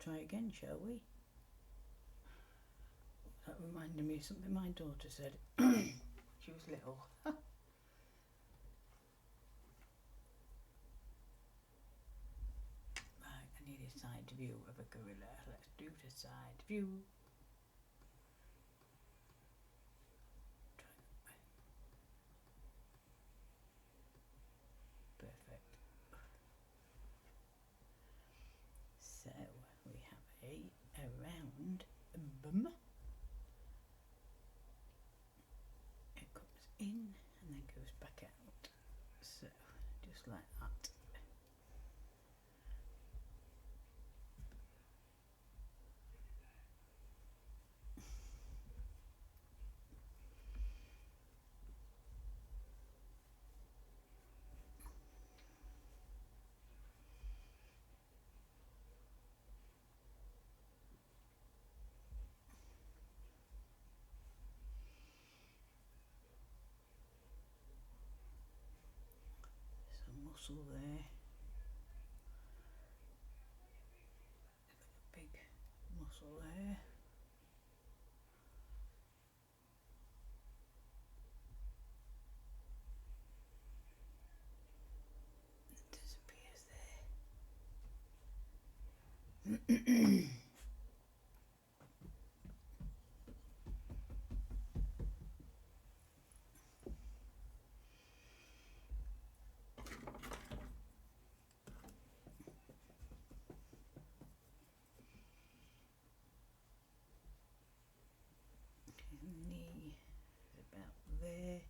try again, shall we? That reminded me of something my daughter said. She was little. Right, I need a side view of a gorilla. Let's do the side view. Perfect. So we have a round bum. It comes in and then goes back out. So just like that. Muscle there, a big muscle there. It disappears there. Knee is about there.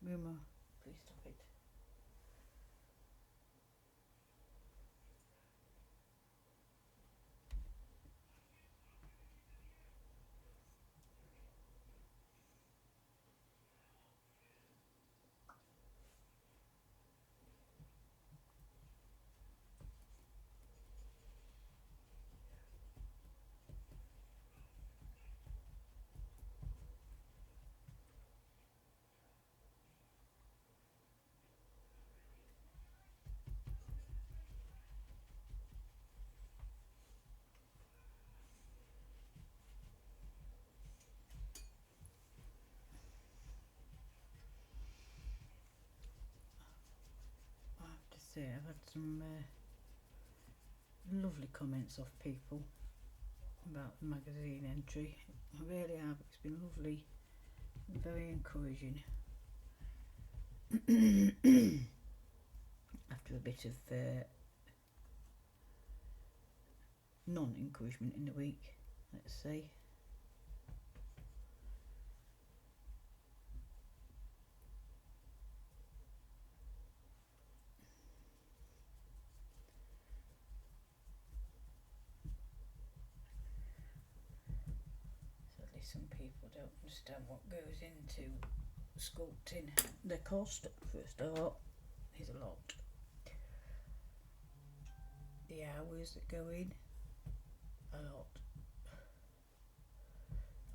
Muma, please stop it. I have to say, I've had some lovely comments off people about the magazine entry. I really have. It's been lovely, very encouraging. After a bit of non-encouragement in the week, let's say. Sadly, some people don't understand what goes into sculpting. The cost, first of all, is a lot. The hours that go in, a lot.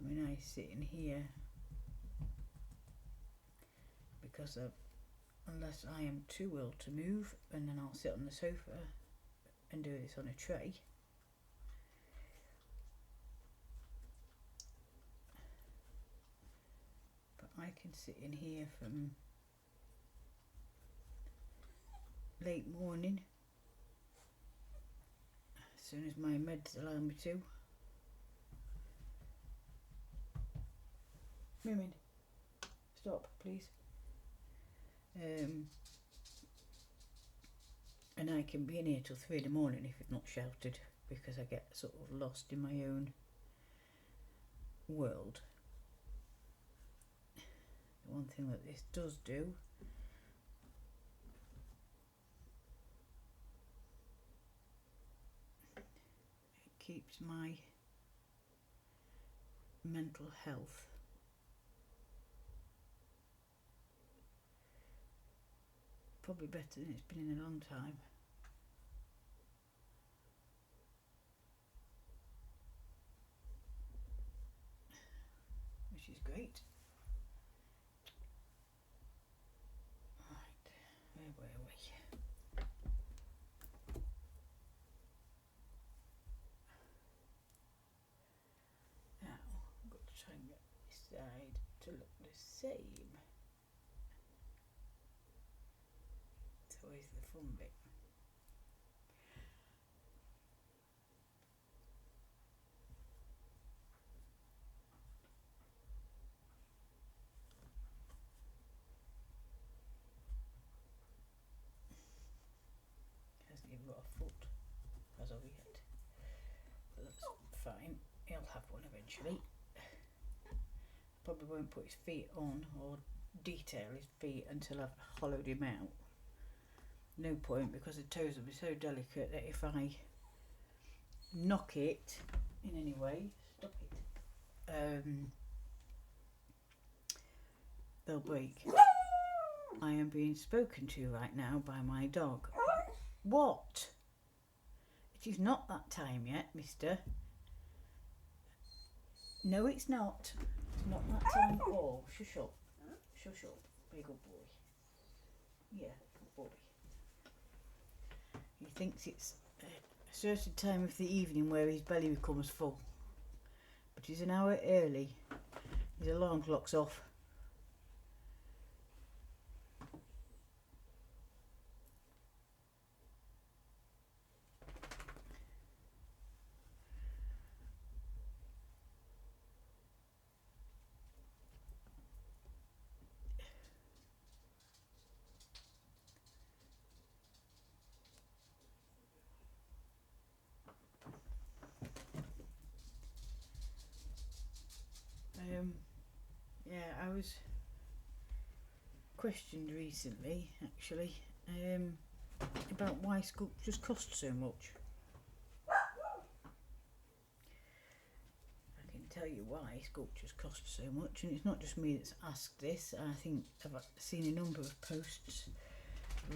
I mean, I sit in here because unless I am too ill to move, and then I'll sit on the sofa and do this on a tray. But I can sit in here from late morning, as soon as my meds allow me to. Moomin, stop, please. And I can be in here till 3 in the morning if it's not shouted, because I get sort of lost in my own world. The one thing that this does do it keeps my mental health probably better than it's been in a long time. Which is great. Right, where were we? Now, I've got to try and get this side to look the same. It's always the fun bit. Hasn't even got a foot as of yet. But that's fine. He'll have one eventually. Probably won't put his feet on or detail his feet until I've hollowed him out. No point, because the toes will be so delicate that if I knock it in any way, stop it, they'll break. I am being spoken to right now by my dog. What? It is not that time yet, mister. No, it's not. It's not that time at all. Shush up. Shush up. Be a good boy. Yeah, good boy. He thinks it's a certain time of the evening where his belly becomes full. But he's an hour early. His alarm clock's off. Yeah, I was questioned recently, actually, about why sculptures cost so much. I can tell you why sculptures cost so much, and it's not just me that's asked this. I think I've seen a number of posts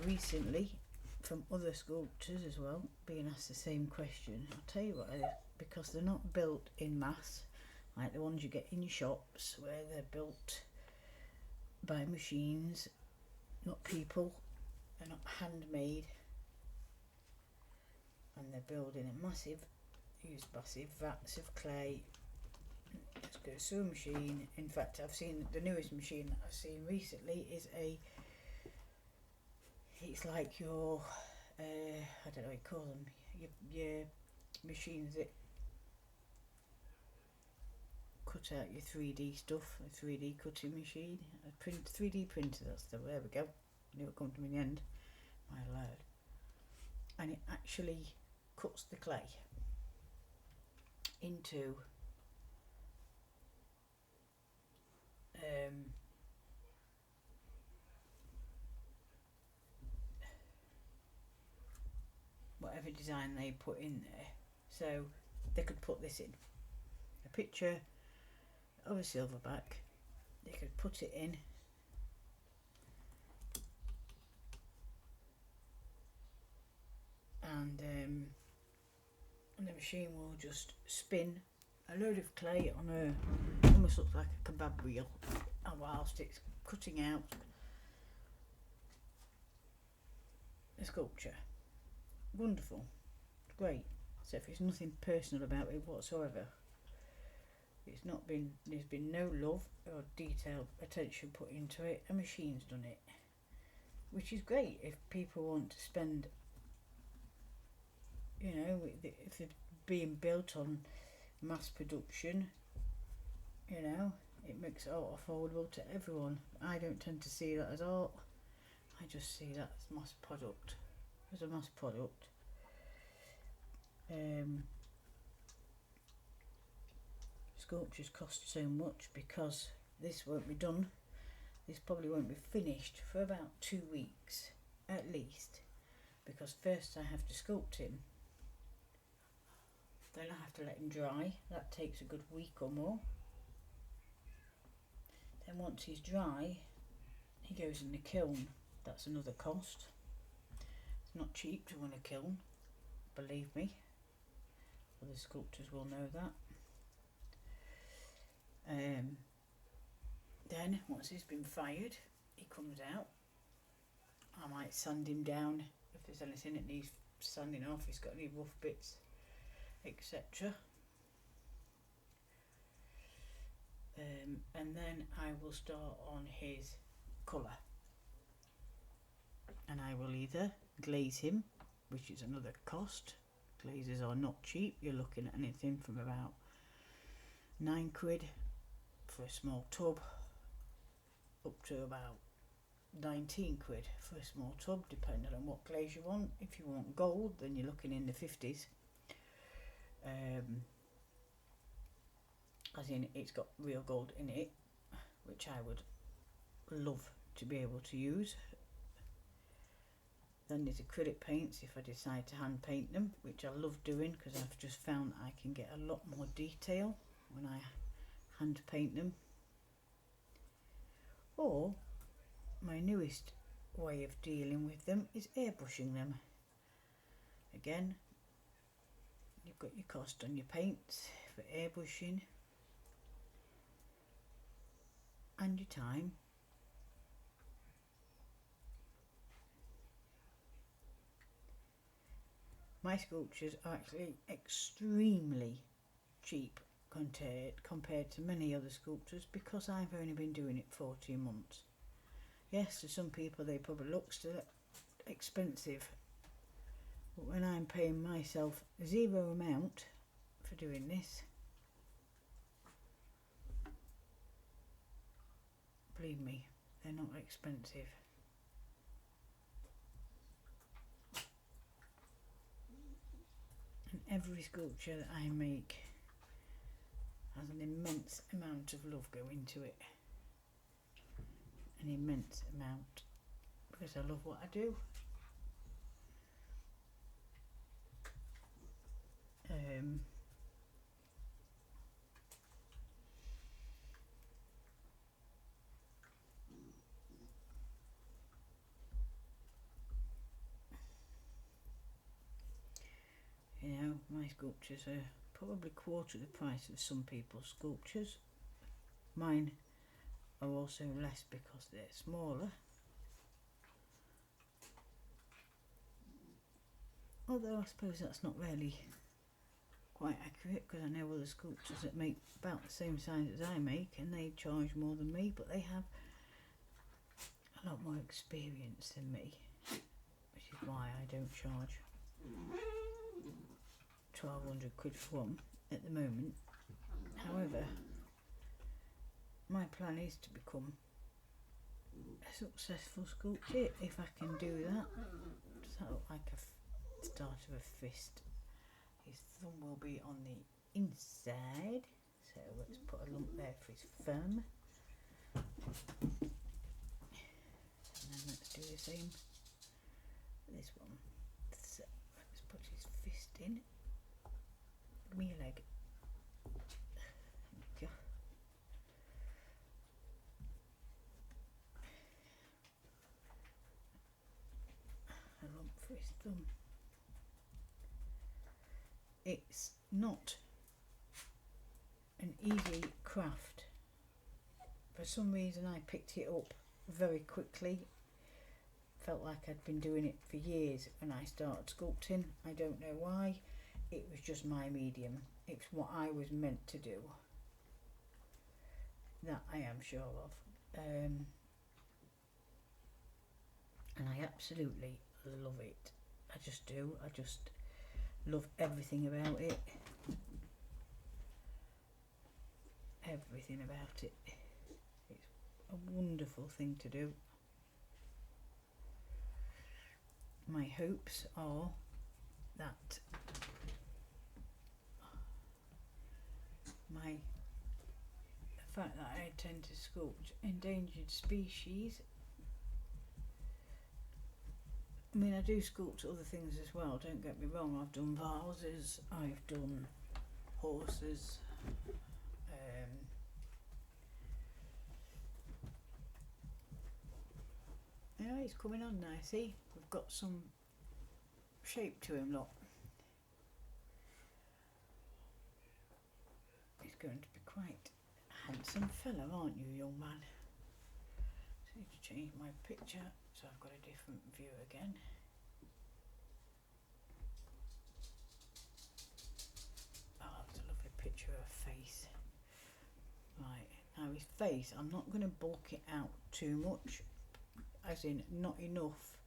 recently from other sculptors as well being asked the same question. I'll tell you what, because they're not built in mass like the ones you get in your shops, where they're built by machines, not people. They're not handmade, and they're building a massive vats of clay. Let's go sewing machine. In fact, I've seen the newest machine that I've seen recently is it's like your I don't know what you call them, your machines that cut out your 3D stuff, a 3D cutting machine, a 3D printer, there we go, I knew it would come to me in the end, my lord. And it actually cuts the clay into whatever design they put in there. So they could put this in, a picture of a silverback, they could put it in and the machine will just spin a load of clay on a, almost looks like a kebab wheel, and whilst it's cutting out a sculpture. Wonderful, great, except there's nothing personal about it whatsoever. There's been no love or detailed attention put into it. A machine's done it, which is great if people want to spend, you know, if they're being built on mass production, you know, it makes art affordable to everyone. I don't tend to see that as art. I just see that as mass product, as a mass product. Sculptures cost so much because this won't be done. This probably won't be finished for about 2 weeks at least, because first I have to sculpt him, then I have to let him dry. That takes a good week or more. Then once he's dry, he goes in the kiln. That's another cost. not cheap to run a kiln, believe me. Other sculptors will know that. Then once he's been fired, he comes out. I might sand him down if there's anything that needs sanding off, he's got any rough bits, etc. And then I will start on his colour, and I will either glaze him, which is another cost. Glazes are not cheap. You're looking at anything from about £9 for a small tub up to about £19 for a small tub, depending on what glaze you want. If you want gold, then you're looking in the 50s. As in, it's got real gold in it, which I would love to be able to use. Then there's acrylic paints if I decide to hand paint them, which I love doing because I've just found I can get a lot more detail when I hand paint them. Or my newest way of dealing with them is airbrushing them. Again, you've got your cost on your paints for airbrushing and your time. My sculptures are actually extremely cheap compared to many other sculptors because I've only been doing it 14 months. Yes, to some people they probably look still expensive, but when I'm paying myself zero amount for doing this, believe me, they're not expensive. And every sculpture that I make has an immense amount of love go into it. An immense amount, because I love what I do. You know, my sculptures are probably quarter the price of some people's sculptures. Mine are also less because they're smaller. Although I suppose that's not really quite accurate, because I know other sculptors that make about the same size as I make and they charge more than me, but they have a lot more experience than me, which is why I don't charge £1,200 for one at the moment. However, my plan is to become a successful sculptor if I can do that. Does that look like a start of a fist? His thumb will be on the inside, so let's put a lump there for his thumb. And then let's do the same for this one. So let's put his fist in. Give me your leg. Thank you. A lump for his thumb. It's not an easy craft. For some reason I picked it up very quickly. Felt like I'd been doing it for years when I started sculpting. I don't know why. It was just my medium. It's what I was meant to do. That I am sure of. And I absolutely love it. I just do. I just love everything about it. Everything about it. It's a wonderful thing to do. My hopes are that the fact that I tend to sculpt endangered species. I mean, I do sculpt other things as well, don't get me wrong. I've done vases, I've done horses, yeah, it's coming on now, see? We've got some shape to him, look. He's going to be quite a handsome fella, aren't you, young man? So I need to change my picture so I've got a different view again. Oh, that's a lovely picture of a face. Right, now his face, I'm not going to bulk it out too much, as in not enough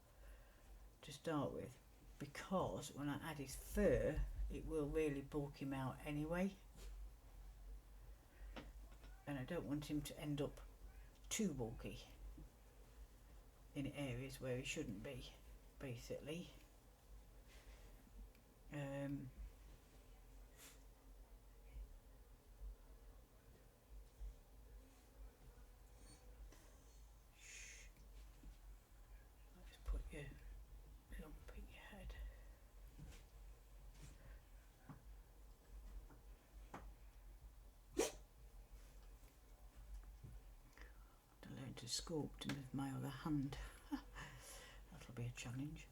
to start with, because when I add his fur it will really bulk him out anyway, and I don't want him to end up too bulky in areas where he shouldn't be, basically. Let's put your lump in your head. To learn to sculpt with my other hand. That'll be a challenge.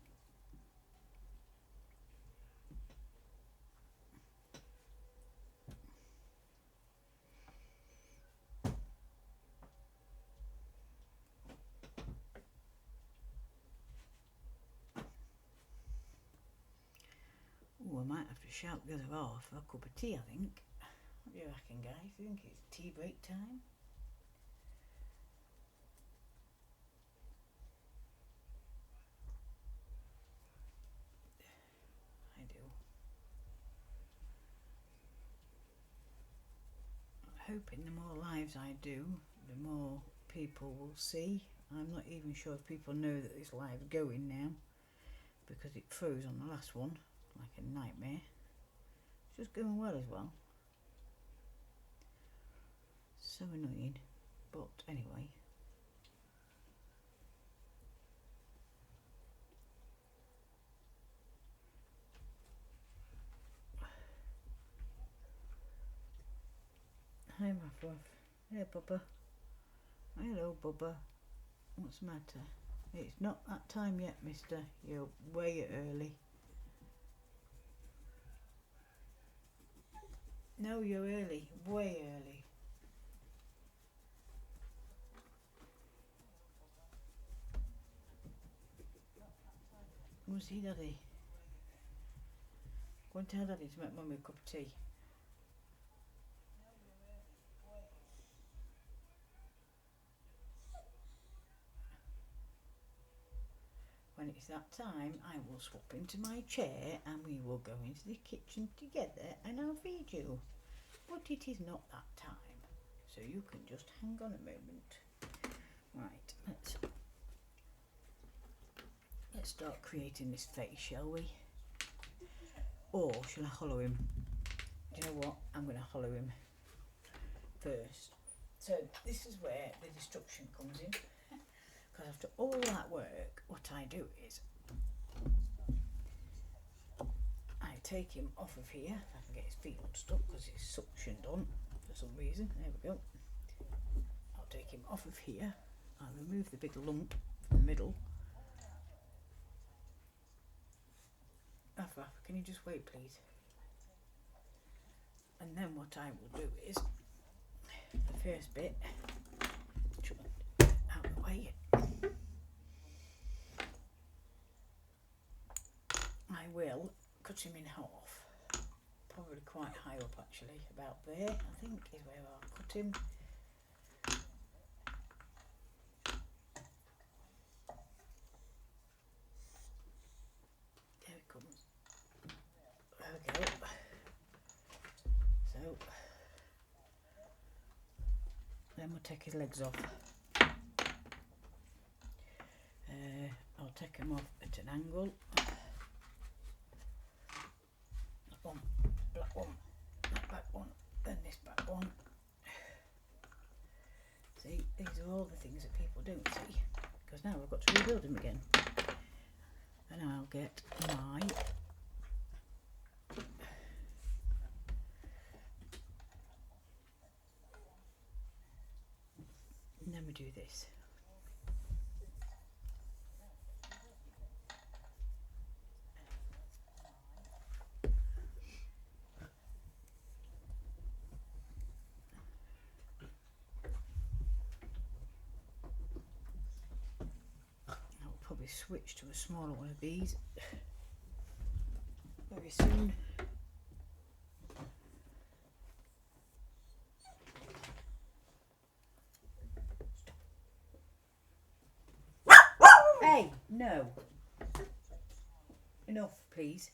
Oh, I might have to shout the other half for a cup of tea, I think. What do you reckon, guys? Do you think it's tea break time? I do. I'm hoping the more lives I do, the more people will see. I'm not even sure if people know that this live's going now, because it froze on the last one like a nightmare. It's just going well as well. So annoying, but anyway. Hi, my fluff. Hey, Bubba. Hello, Bubba. What's the matter? It's not that time yet, mister. You're way early. No, you're early. Way early. Go and see Daddy. Go and tell Daddy to make Mummy a cup of tea. When it's that time, I will swap into my chair and we will go into the kitchen together and I'll feed you. But it is not that time, so you can just hang on a moment. Right, let's start creating this face, shall we? Or shall I hollow him? Do you know what? I'm going to hollow him first. So this is where the destruction comes in. Because after all that work, what I do is I take him off of here. If I can get his feet unstuck because he's suctioned on for some reason. There we go. I'll take him off of here. I'll remove the big lump from the middle. Rafa, can you just wait, please? And then what I will do is the first bit out of the way. I will cut him in half, probably quite high up actually, about there I think is where I'll cut him. There it comes. There we go. So then we'll take his legs off. I'll take him off at an angle. One, black one, that back one, then this back one. See, these are all the things that people don't see, because now I've got to rebuild him again. And I'll get my and then we do this. probably switch to a smaller one of these very soon. Hey, no. Enough, please.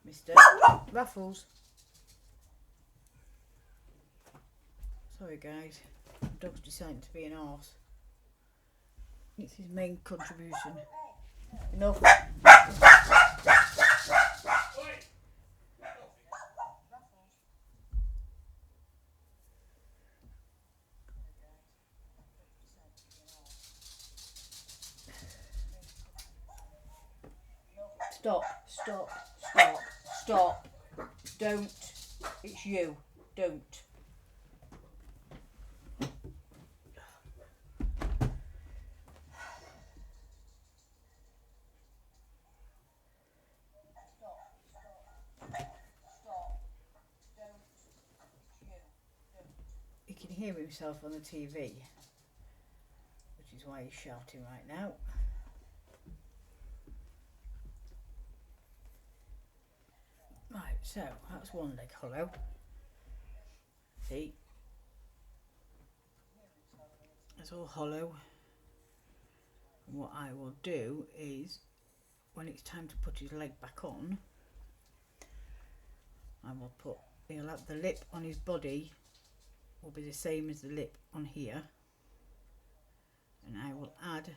Mr. Ruffles. Sorry guys, the dog's decided to be an arse. It's his main contribution. Enough. Stop, stop, stop, stop. Don't. It's you. Don't. He can hear himself on the TV, which is why he's shouting right now. Right, so that's one leg hollow. See? It's all hollow. And what I will do is, when it's time to put his leg back on, I will put, he'll have the lip on his body will be the same as the lip on here, and I will add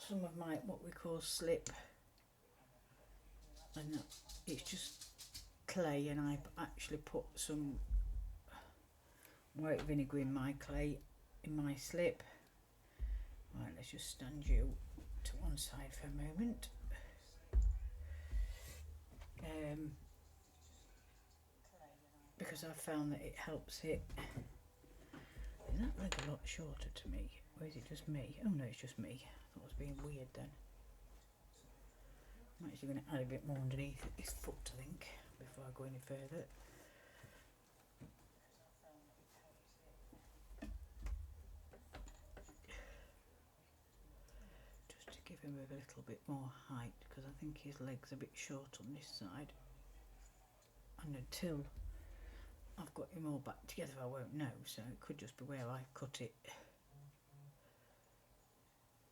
some of my what we call slip, and it's just clay, and I actually put some white vinegar in my clay, in my slip. Right, let's just stand you to one side for a moment. Because I've found that it helps it. Is that leg a lot shorter to me, or is it just me? Oh no, it's just me. I thought it was being weird then. I'm actually going to add a bit more underneath his foot, I think, before I go any further. Just to give him a little bit more height, because I think his leg's a bit short on this side. And until I've got him all back together, I won't know, so it could just be where I cut it.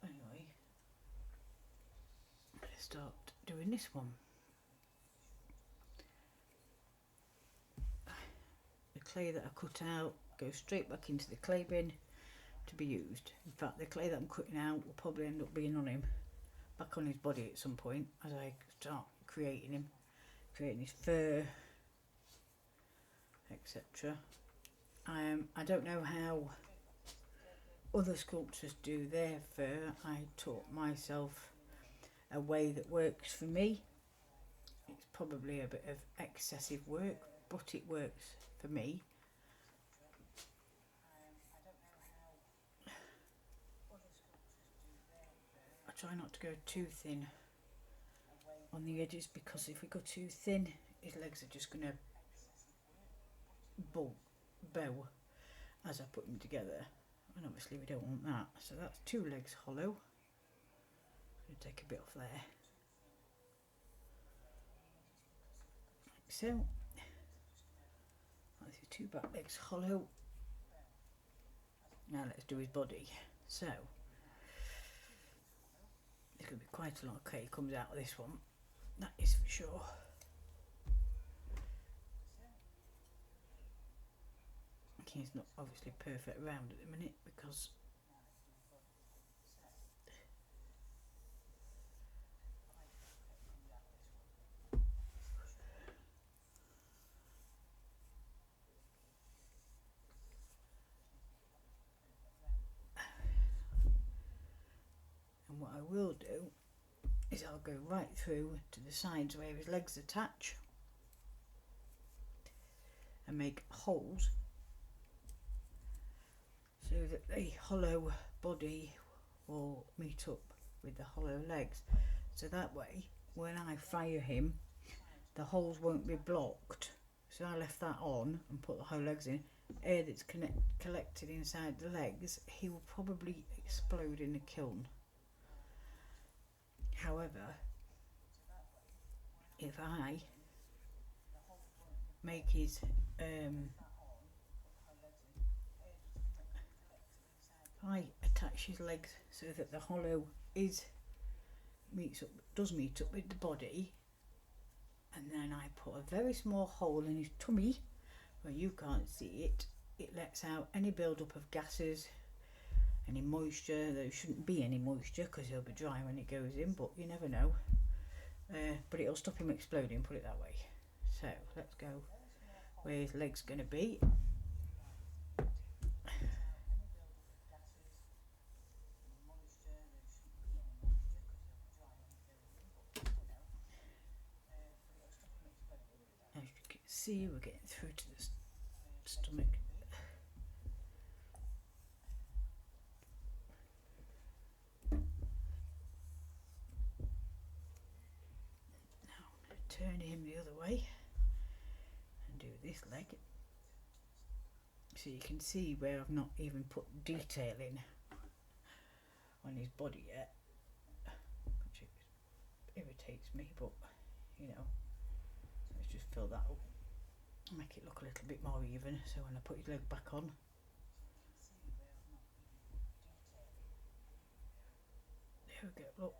Anyway, let's start doing this one. The clay that I cut out goes straight back into the clay bin to be used. In fact, the clay that I'm cutting out will probably end up being on him, back on his body at some point, as I start creating him, creating his fur, etc. I don't know how other sculptors do their fur. I taught myself a way that works for me. It's probably a bit of excessive work, but it works for me. I try not to go too thin on the edges, because if we go too thin, his legs are just going to bow as I put them together, and obviously we don't want that. So that's 2 legs hollow. I'm going to take a bit off there, like so. That's 2 back legs hollow. Now let's do his body. So there's going to be quite a lot of clay comes out of this one, that is for sure. He's not obviously perfect round at the minute, because and what I will do is I'll go right through to the sides where his legs attach and make holes so that the hollow body will meet up with the hollow legs, so that way when I fire him the holes won't be blocked, So I left that on and put the whole legs in. Air that's collected inside the legs, he will probably explode in the kiln. However, if I make his I attach his legs so that the hollow does meet up with the body, and then I put a very small hole in his tummy where you can't see it. It lets out any build-up of gases, any moisture. There shouldn't be any moisture because he'll be dry when it goes in, but you never know. But it'll stop him exploding, put it that way. So let's go where his leg's going to be. As you can see, we're getting through to the stomach. Turn him the other way and do this leg, so you can see where I've not even put detail in on his body yet, which irritates me, but you know, let's just fill that up, make it look a little bit more even, so when I put his leg back on, there we go, look,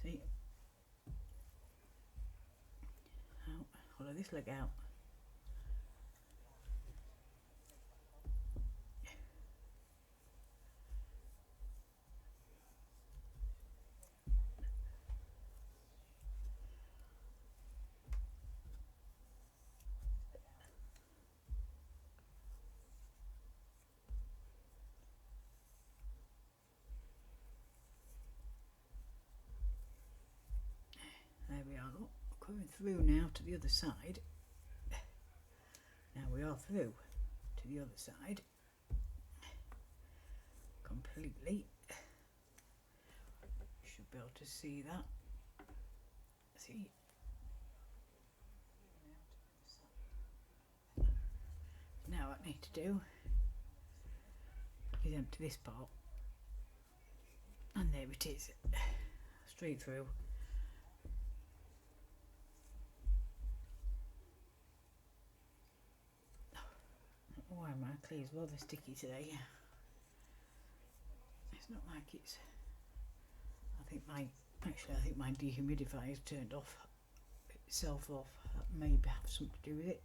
see, follow this leg out. There we are, look, coming through now to the other side. Now we are through to the other side completely. You should be able to see that. See? Now what I need to do is empty this part, and there it is, straight through. Why my clay is rather sticky today. It's not like it's. I think my dehumidifier is turned off itself off. That may have something to do with it.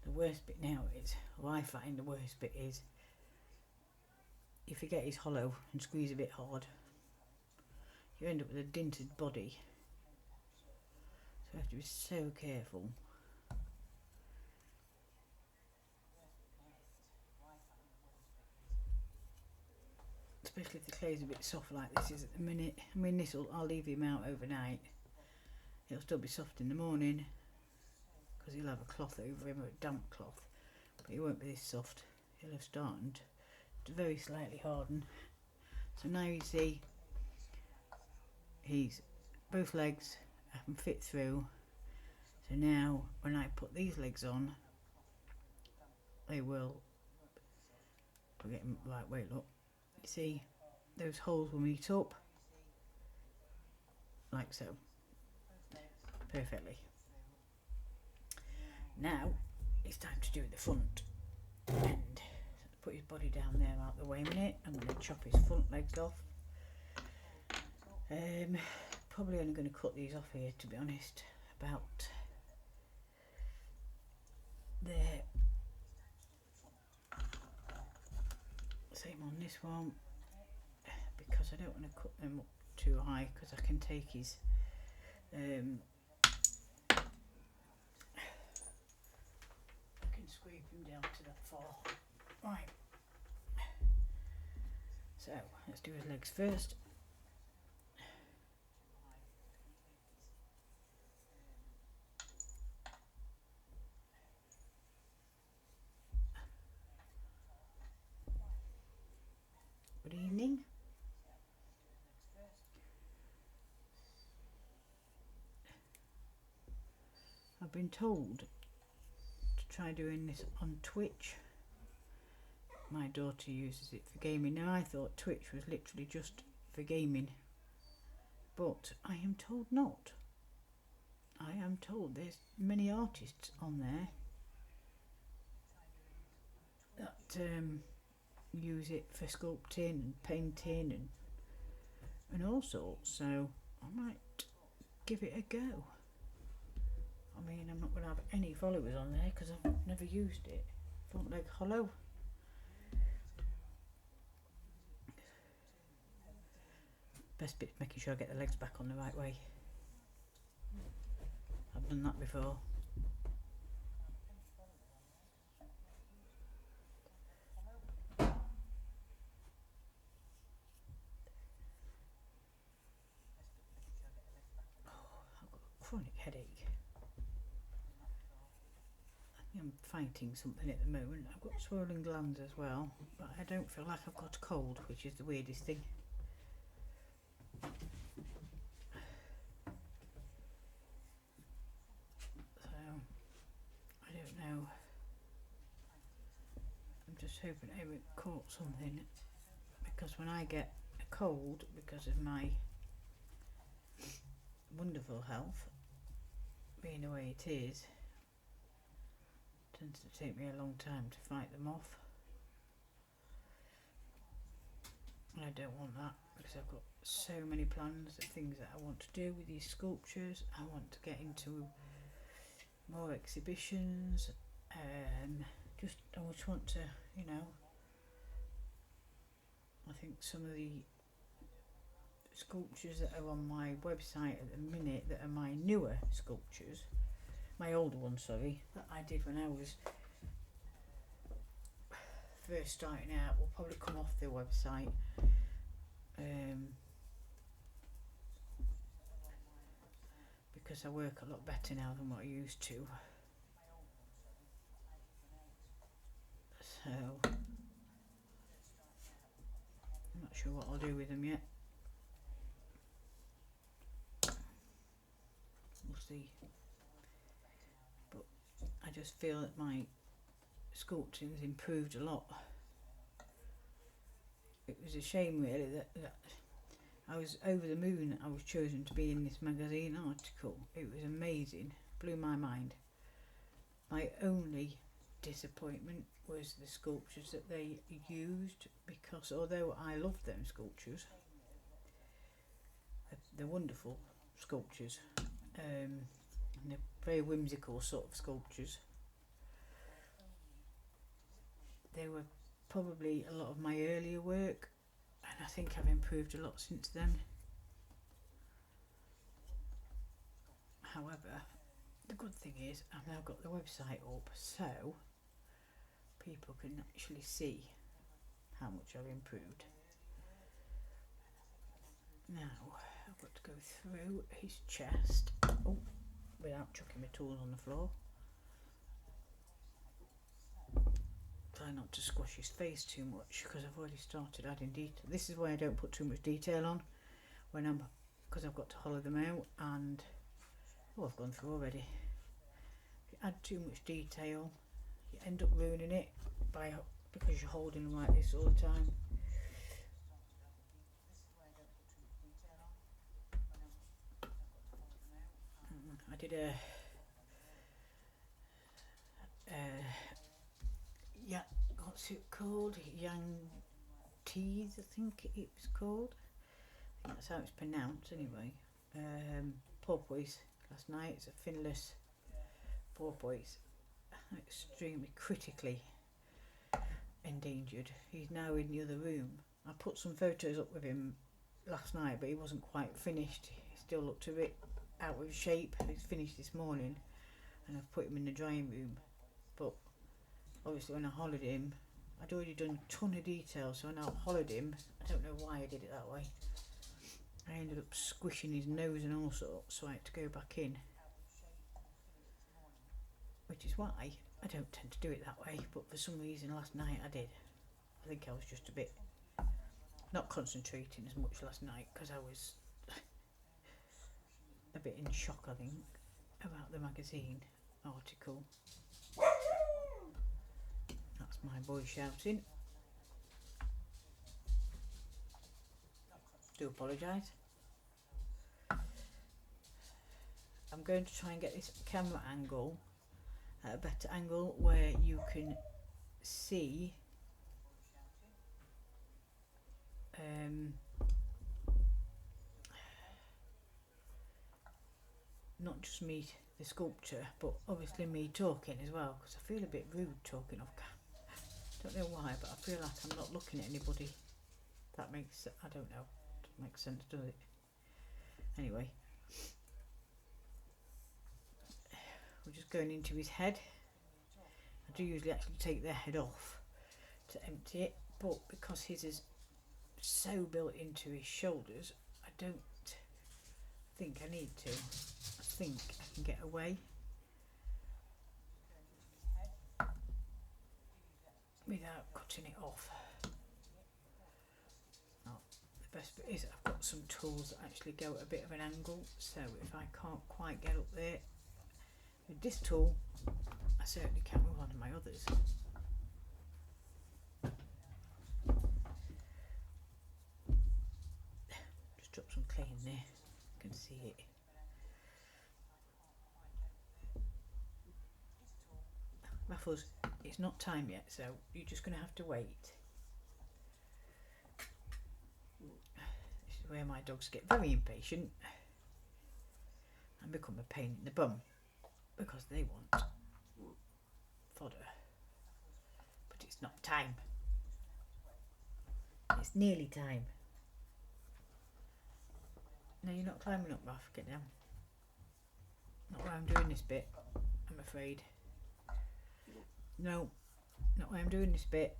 The worst bit now is, or I find the worst bit is, if you get his hollow and squeeze a bit hard, you end up with a dinted body. So you have to be so careful. Especially if the clay is a bit soft like this is at the minute. I mean, I'll leave him out overnight. It'll still be soft in the morning because he'll have a cloth over him, a damp cloth. But he won't be this soft. He'll have started to very slightly harden. So now you see he's both legs I can fit through. So now when I put these legs on, they will, I'll get them the right way, look. You see those holes will meet up like so, perfectly. Now it's time to do the front, and put his body down there out the way a minute. I'm going to chop his front legs off. Probably only going to cut these off here, to be honest, about there. Same on this one, because I don't want to cut them up too high, because I can take his I can scrape him down to that far. Right, so let's do his legs first. Good evening. I've been told to try doing this on Twitch. My daughter uses it for gaming. Now I thought Twitch was literally just for gaming, but I am told not. I am told there's many artists on there that use it for sculpting and painting and all sorts, so I might give it a go. I mean, I'm not going to have any followers on there because I've never used it. Front leg hollow. Best bit's making sure I get the legs back on the right way. I've done that before. Chronic headache. I think I'm fighting something at the moment. I've got swollen glands as well, but I don't feel like I've got a cold, which is the weirdest thing. So, I don't know. I'm just hoping I haven't caught something, because when I get a cold, because of my wonderful health, being the way it is, tends to take me a long time to fight them off, and I don't want that, because I've got so many plans of things that I want to do with these sculptures. I want to get into more exhibitions, I just want to, you know, I think some of the sculptures that are on my website at the minute that are my newer sculptures, my older ones, sorry, that I did when I was first starting out, will probably come off the website, because I work a lot better now than what I used to. So I'm not sure what I'll do with them yet. We'll see. But I just feel that my sculpting's improved a lot. It was a shame really that I was over the moon that I was chosen to be in this magazine article. It was amazing, blew my mind. My only disappointment was the sculptures that they used, because although I love them sculptures, they're wonderful sculptures, and they're very whimsical sort of sculptures. They were probably a lot of my earlier work, and I think I've improved a lot since then. However, the good thing is I've now got the website up, so people can actually see how much I've improved. Now I've got to go through his chest, without chucking my tools on the floor. Try not to squash his face too much, because I've already started adding detail. This is why I don't put too much detail on because I've got to hollow them out, and I've gone through already. If you add too much detail, you end up ruining it because you're holding them like this all the time. I did a what's it called? Yang Teas, I think it was called. I think that's how it's pronounced anyway. Porpoise last night. It's a finless porpoise, extremely critically endangered. He's now in the other room. I put some photos up with him last night, but he wasn't quite finished. He still looked a bit out of shape. He's finished this morning, and I've put him in the drying room. But obviously when I hollowed him, I'd already done a ton of detail, so when I hollowed him, I don't know why I did it that way. I ended up squishing his nose and all sorts, so I had to go back in. Which is why I don't tend to do it that way, but for some reason last night I did. I think I was just a bit not concentrating as much last night, because I was a bit in shock, I think, about the magazine. article. That's my boy shouting. Do apologise. I'm going to try and get this camera angle at a better angle where you can see not just me, the sculpture, but obviously me talking as well, because I feel a bit rude talking off camera. Don't know why, but I feel like I'm not looking at anybody. That makes, I don't know, doesn't make sense, does it? Anyway, we're just going into his head. I do usually actually take their head off to empty it, but because his is so built into his shoulders, I don't think I need to. I think I can get away without cutting it off. Oh, the best bit is I've got some tools that actually go at a bit of an angle, so if I can't quite get up there with this tool, I certainly can with one of my others. Just drop some clay in there, you can see it. Raffles, it's not time yet, so you're just going to have to wait. This is where my dogs get very impatient and become a pain in the bum because they want fodder. But it's not time. It's nearly time. No, you're not climbing up, Raff. Get down. Not while I'm doing this bit, I'm afraid. No, not while I'm doing this bit.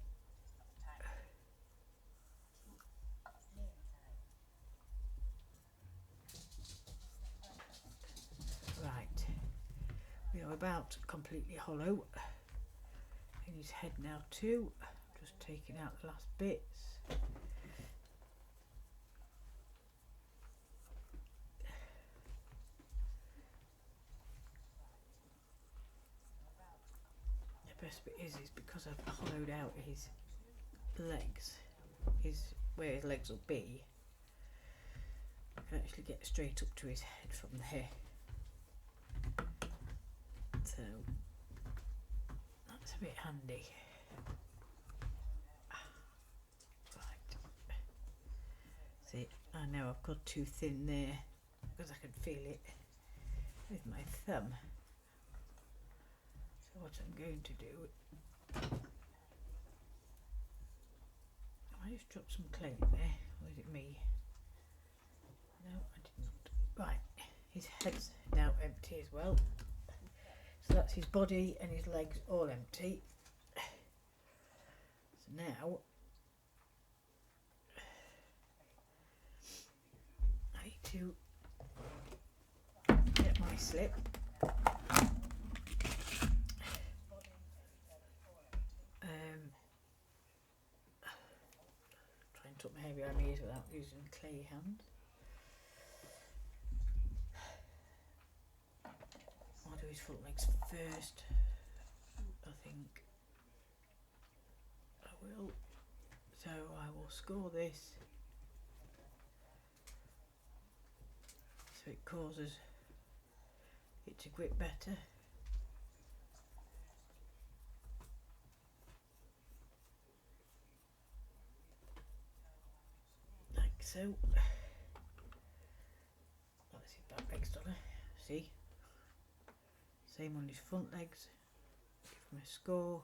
Right. We are about completely hollow in his head now too. Just taking out the last bits. The best bit is because I've hollowed out his legs, where his legs will be, I can actually get straight up to his head from there. So that's a bit handy. Right. See, I know I've got too thin there because I can feel it with my thumb. So what I'm going to do, I just drop some clay in there, or is it me? No, I didn't. Right, his head's now empty as well. So that's his body and his legs all empty. So now I need to get my slip. Try and tuck my hair behind my ears without using clay hands. I'll do his front legs first. I think I will. So I will score this so it causes it to grip better. Like so. That's his back legs done. See? Same on his front legs. Give him a score.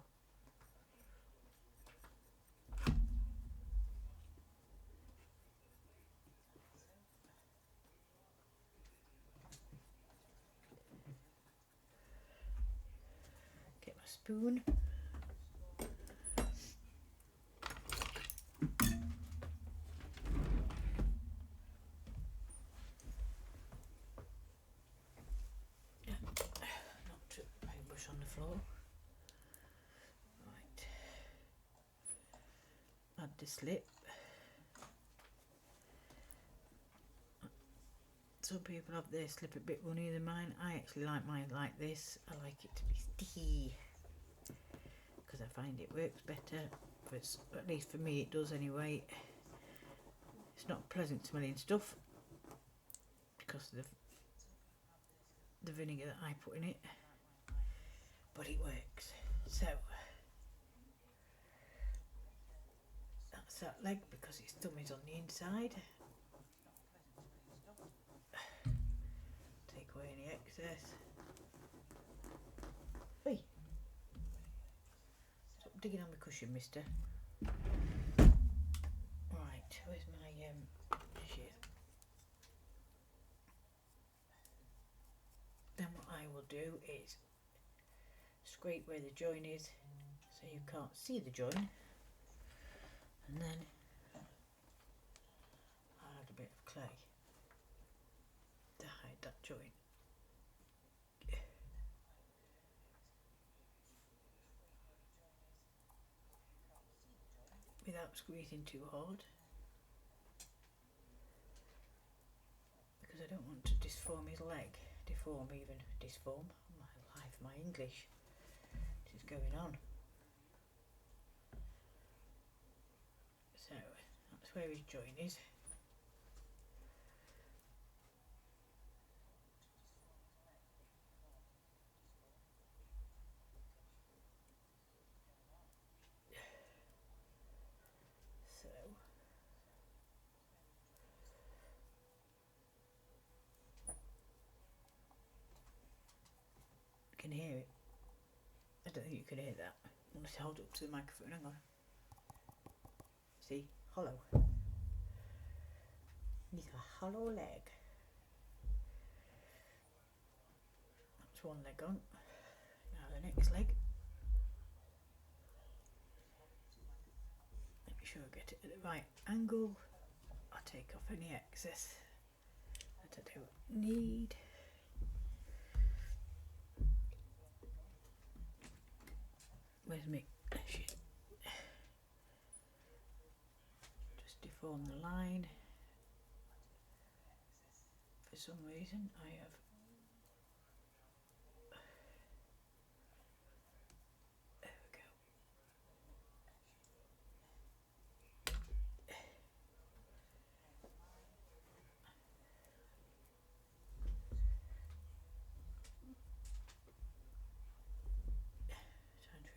Get my spoon. On the floor. Right. Add the slip. Some people have their slip a bit runnier than mine. I actually like mine like this. I like it to be sticky because I find it works better. But at least for me it does anyway. It's not pleasant smelling stuff because of the vinegar that I put in it, but it works. So that's that leg because its thumb is on the inside. Take away any excess. Hey, stop digging on my cushion, mister. Right, where's my shit? Then what I will do is scrape where the join is so you can't see the join, and then I'll add a bit of clay to hide that join. Without squeezing too hard, because I don't want to disform his leg. Disform my life, my English. This is going on. So that's where his join is. So you can hear it. I don't think you can hear that. Let's hold it up to the microphone. Hang on. See, hollow. It's a hollow leg. That's one leg on. Now the next leg. Make sure I get it at the right angle. I'll take off any excess that I don't need. Where's me? Shit. Just deform the line. For some reason I have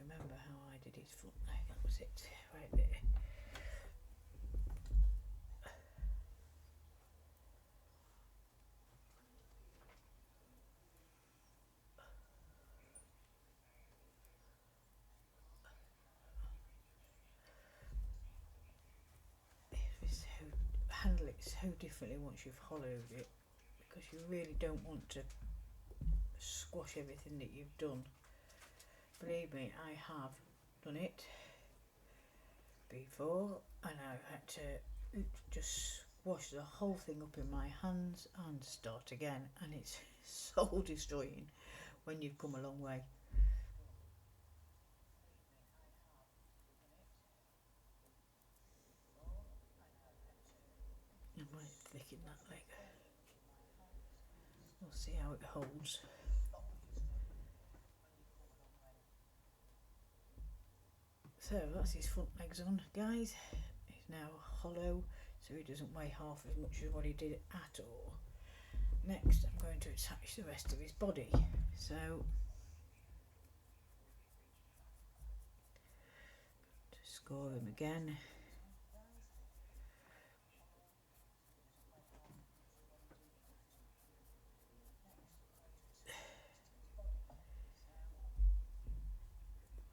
remember how I did his foot leg. That was it, right there. Handle it so differently once you've hollowed it, because you really don't want to squash everything that you've done. Believe me, I have done it before and I've had to just squash the whole thing up in my hands and start again, and it's so destroying when you've come a long way. I might thicken that leg. We'll see how it holds. So that's his front legs on, guys. He's now hollow, so he doesn't weigh half as much as what he did at all. Next I'm going to attach the rest of his body. So to score him again.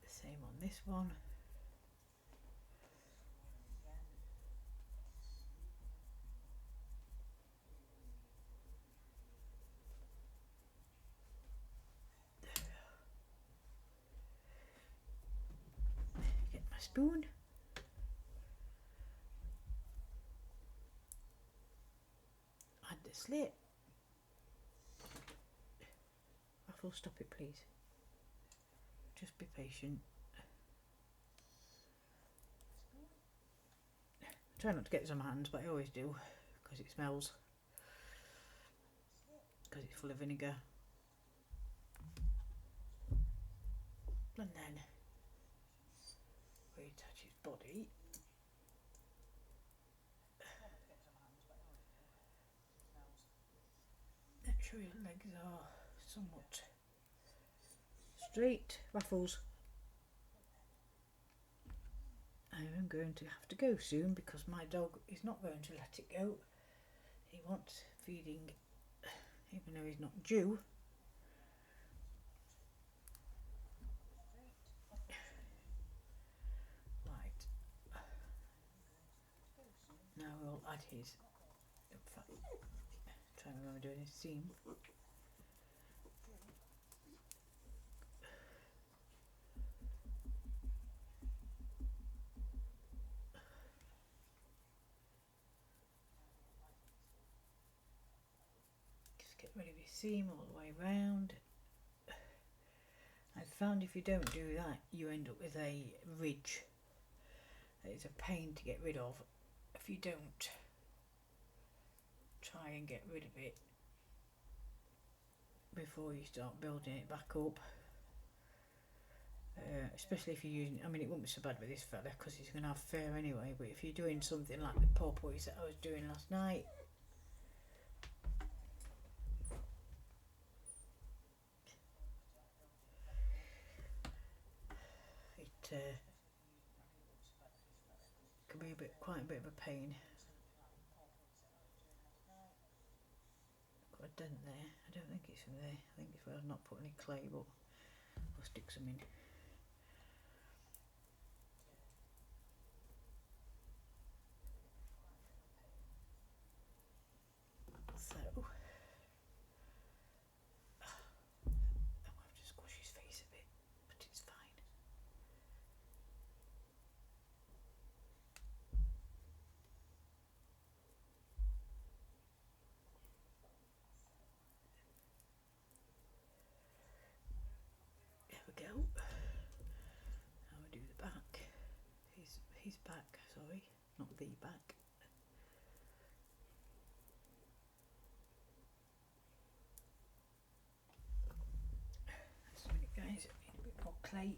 The same on this one. Spoon. Add the slit. Ruffle, stop it please. Just be patient. Try not to get this on my hands, but I always do because it smells. because it's full of vinegar. And then reattach his body. Make sure his legs are somewhat straight. Ruffles. I'm going to have to go soon because my dog is not going to let it go. He wants feeding even though he's not due. Right. Now we'll add his, in fact, try and remember doing his seam. Get rid of your seam all the way round. I've found if you don't do that, you end up with a ridge. It's a pain to get rid of. If you don't try and get rid of it before you start building it back up. Especially if you're using, I mean, it won't be so bad with this fella because he's going to have fur anyway, but if you're doing something like the porpoise that I was doing last night, it can be quite a bit of a pain. Got a dent there. I don't think it's from there. I think it's where I've not put any clay, but I'll stick some in. So I'll have to squash his face a bit, but it's fine. There we go. Now we do the back. His back, sorry, not the back. Just a minute, guys. I need a bit more clay.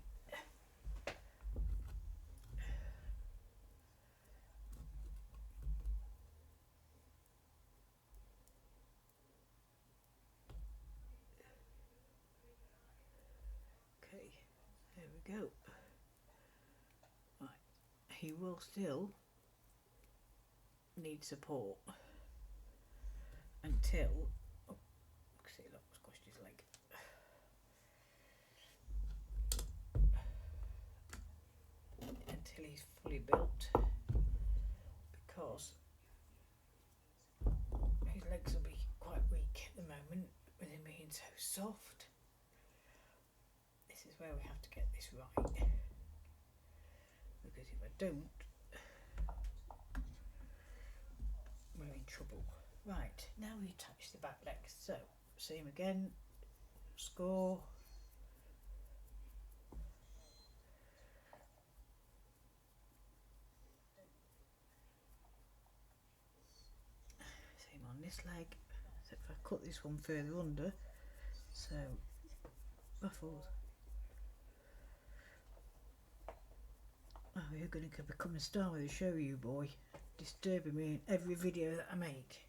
Okay, there we go. Right, he will still need support until, oh, see, look, squashed his leg. Until he's fully built, because his legs will be quite weak at the moment with him being so soft. This is where we have to get this right, because if I don't, we're in trouble. Right, now we attach the back legs. So, same again, score. Same on this leg, except if I cut this one further under, so ruffles. Oh, you're going to become a star with a show, you boy. Disturbing me in every video that I make.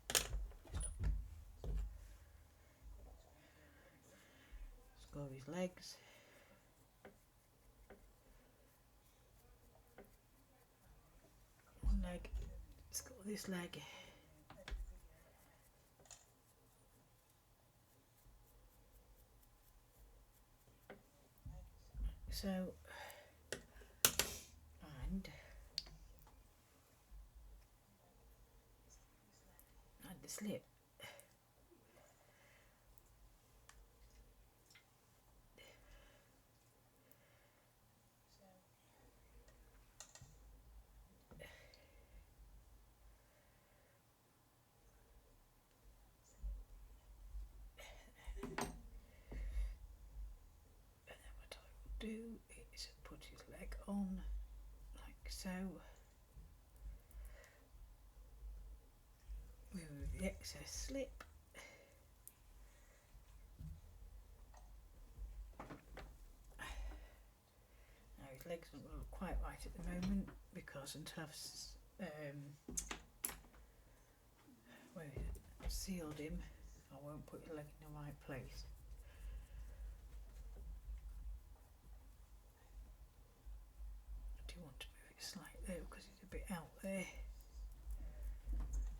Score his legs. One leg. Score this leg. So, and add the slip. Do is put his leg on like so. Remove the excess slip. legs don't look quite right at the moment because until I've sealed him, I won't put your leg in the right place. I do want to move it slightly because it's a bit out there.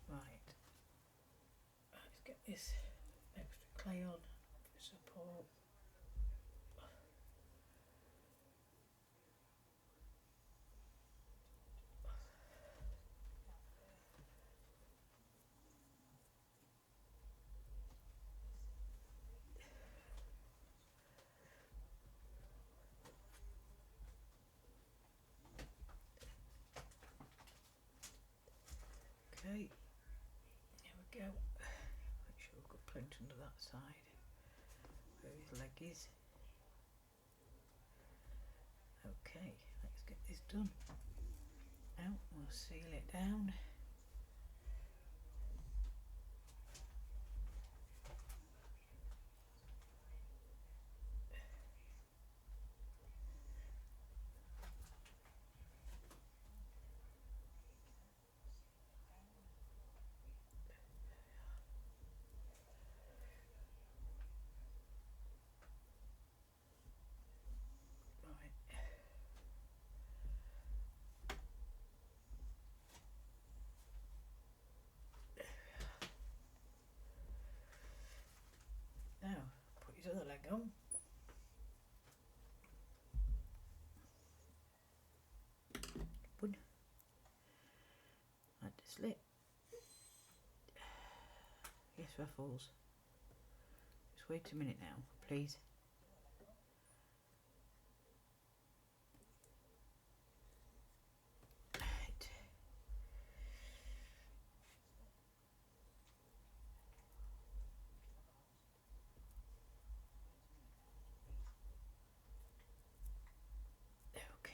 Right, let's get this extra clay on for support. Okay, here we go. Make sure we've got plenty under that side where his leg is. Okay, let's get this done. Now we'll seal it down. Now, put his other leg on. Good. Add the slit. Yes, Ruffles. Just wait a minute now, please. Right. Okay.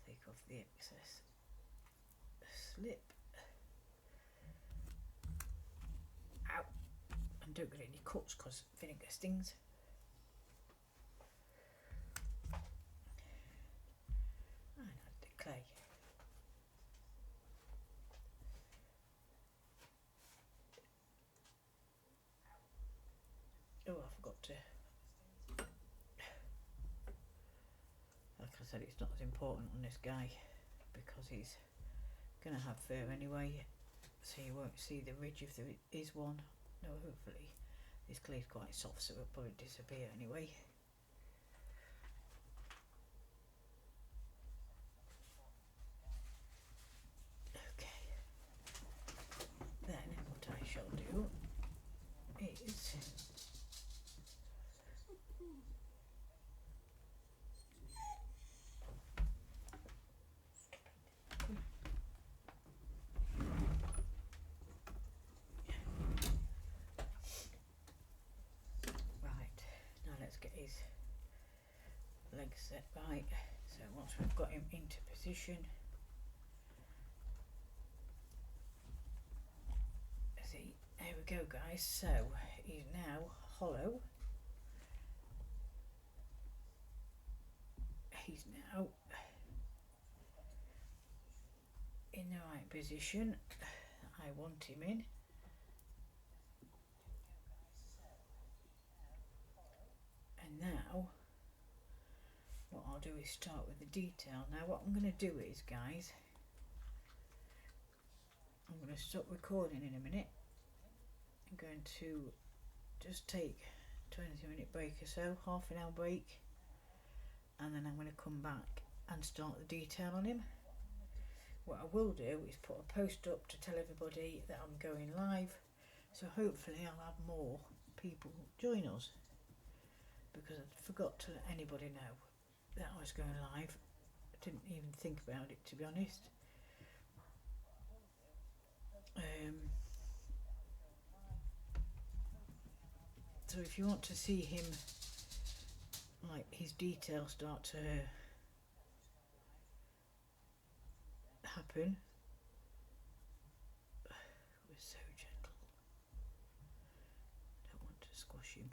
Take off the excess slip. Ow! And don't get any cuts because vinegar stings. And add the clay. Oh, I forgot to. Like I said, it's not as important on this guy because he's going to have fur anyway, so you won't see the ridge if there is one. No, hopefully this clay's quite soft, so it'll probably disappear anyway. Okay, then what I shall do is get his legs set right. So once we've got him into position, see, there we go guys, so he's now hollow. He's now in the right position I want him in. And now what I'll do is start with the detail. Now what I'm going to do is, guys, I'm going to stop recording in a minute. I'm going to just take 20-minute break or so, half an hour break, and then I'm going to come back and start the detail on him. What I will do is put a post up to tell everybody that I'm going live, so hopefully I'll have more people join us, because I forgot to let anybody know that I was going live. I didn't even think about it, to be honest. So if you want to see him, like his details start to happen, we're so gentle, don't want to squash him.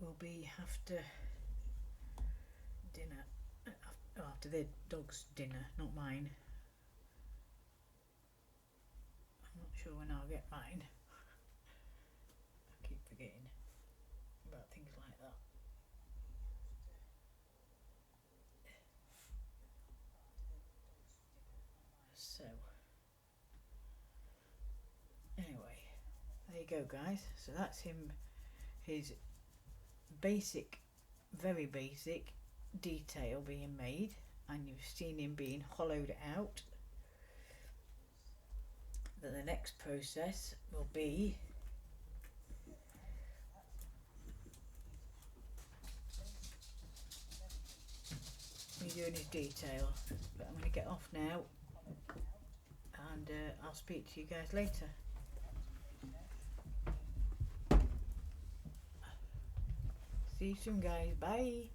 will be after dinner, after the dog's dinner, not mine. I'm not sure when I'll get mine. I keep forgetting about things like that. So anyway, there you go guys, so that's him, his basic, very basic detail being made, and you've seen him being hollowed out. Then the next process will be me doing his detail, but I'm going to get off now, and I'll speak to you guys later. See you soon guys, bye.